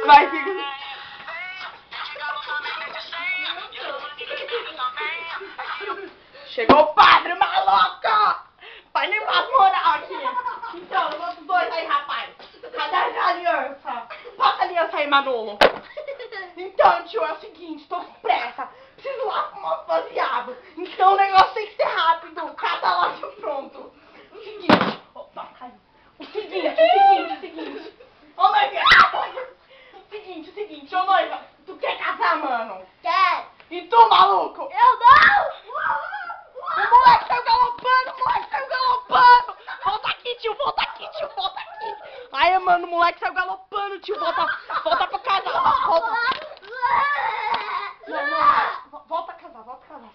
Vai, fica. Chegou o padre maluco! Pai nem mais moral aqui. Então, vamos dois aí, rapaz. Cadê a aliança? Passa a aliança aí, Manolo. Então, tio, é o seguinte, tô com pressa. Preciso lá com uma baseado. Então o negócio tem que ser rápido. Cada loja pronto. O seguinte. Opa, caiu. O seguinte. Ô, noiva. O seguinte, ô noiva. Tu quer casar, mano? Quer? E tu, maluco? Eu não! O moleque saiu galopando! Volta aqui, tio. Aí, mano, o moleque saiu galopando, tio. Volta pra casa. Volta. Não. Volta a casar,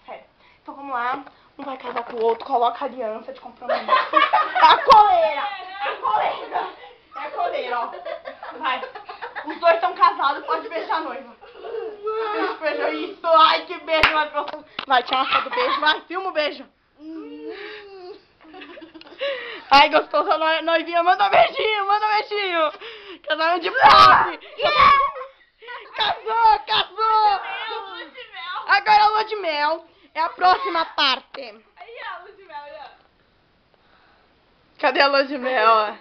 sério. Então vamos lá. Um vai casar com o outro, coloca a aliança de compromisso. A coleira, ó. Vai. Os dois estão casados, pode beijar a noiva. Beijo, isso. Ai, que beijo mais gostoso. Vai, tira uma foto do beijo. Vai, filma o beijo. Ai, gostoso, noivinha. Manda um beijinho. Casamento de pobre. Casou. Agora a lua de mel é a próxima parte. Aí, ó, lua de mel, aí, ó. Cadê a lua de mel?